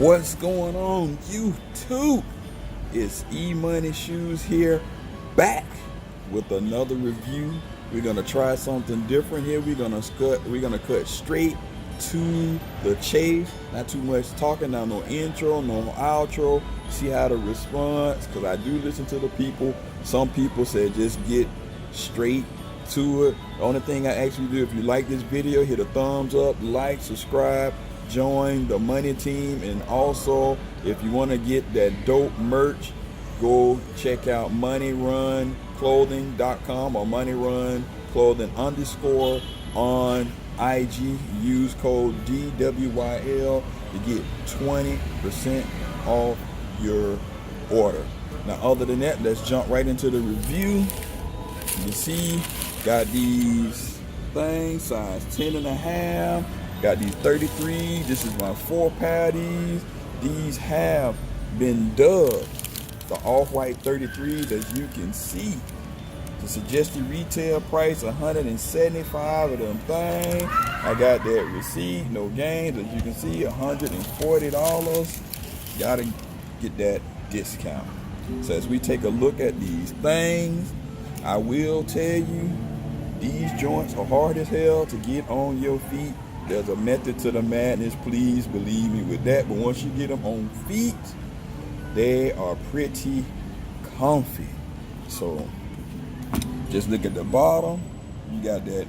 What's going on, YouTube? It's Emoneyshoes here, back with another review. We're gonna try something different here. We're gonna cut straight to the chase. Not too much talking, now no intro, no outro. See how the response, because I do listen to the people. Some people said just get straight to it. The only thing I ask you to do, if you like this video, hit a thumbs up, like, subscribe, join the money team, and also if you want to get that dope merch, go check out moneyrun.clothing.com or moneyrun_clothing_ on IG. Use code DWYL to get 20% off your order. Now, other than that, let's jump right into the review. You see, got these things size 10.5. Got these 33. This is my 4 pair of these. These have been dubbed the off-white 33s, as you can see. The suggested retail price $175 of them things. I got that receipt, no games, as you can see, $140. Gotta get that discount. So as we take a look at these things, I will tell you, these joints are hard as hell to get on your feet. There's a method to the madness, please believe me with that. But once you get them on feet, they are pretty comfy. So just look at the bottom. You got that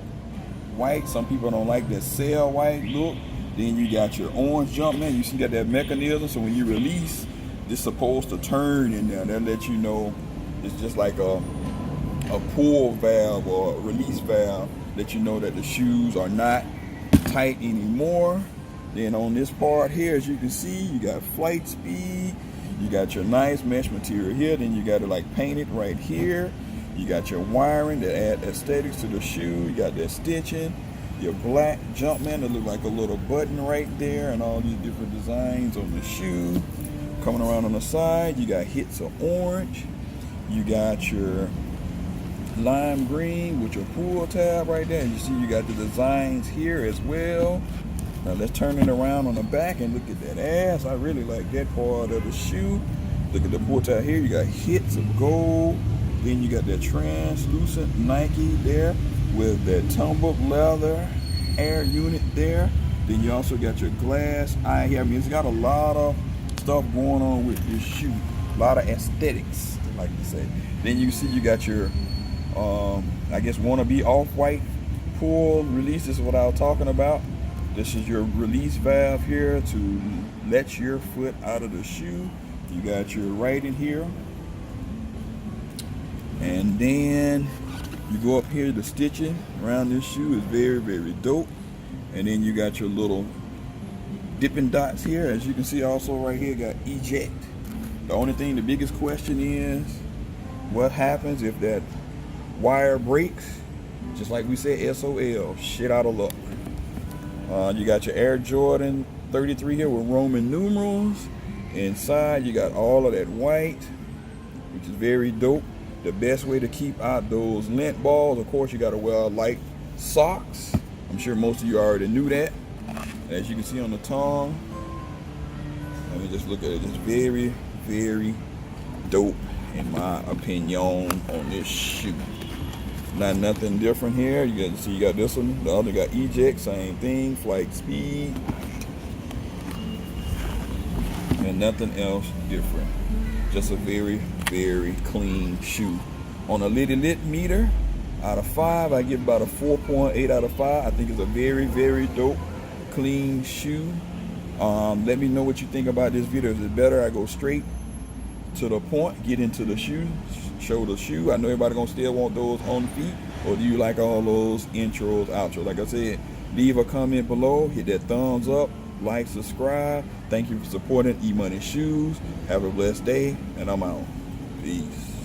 white. Some people don't like that sail white look. Then you got your orange Jumpman. You see that mechanism. So when you release, it's supposed to turn in there. That let you know it's just like a pull valve or a release valve, let you know that the shoes are not tight anymore. Then on this part here, as you can see, you got flight speed. You got your nice mesh material here. Then you got it like painted right here. You got your wiring that add aesthetics to the shoe. You got that stitching. Your black Jumpman that look like a little button right there, and all these different designs on the shoe. Coming around on the side, you got hits of orange. You got your lime green with your pull tab right there. And you see you got the designs here as well. Now let's turn it around on the back and look at that ass. I really like that part of the shoe. Look at the pull tab here. You got hits of gold. Then you got that translucent Nike there with that tumbled leather air unit there. Then you also got your glass eye here. I mean, it's got a lot of stuff going on with this shoe. A lot of aesthetics, like you say. Then you see you got your I guess wannabe off-white pull release. This is what I was talking about. This is your release valve here to let your foot out of the shoe. You got your writing here, and then you go up here. The stitching around this shoe is very, very dope. And then you got your little dipping dots here, as you can see. Also right here got eject. The only thing, the biggest question is, what happens if that wire breaks? Just like we said, SOL, shit out of luck. You got your Air Jordan 33 here with Roman numerals. Inside you got all of that white, which is very dope. The best way to keep out those lint balls, of course, you got to wear light socks. I'm sure most of you already knew that. As you can see on the tongue, let me just look at it. It's very, very dope in my opinion on this shoe. Not nothing different here. You got to see, you got this one. The other got eject, same thing, flight speed, and nothing else different. Just a very, very clean shoe. On a litty lit meter, out of 5, I give about a 4.8 out of 5. I think it's a very, very dope, clean shoe. Let me know what you think about this video. Is it better I go straight to the point, get into the shoe, show the shoe? I know everybody gonna still want those on the feet, or do you like all those intros, outros? Like I said, leave a comment below, hit that thumbs up, like, subscribe. Thank you for supporting Emoneyshoes. Have a blessed day, and I'm out. Peace.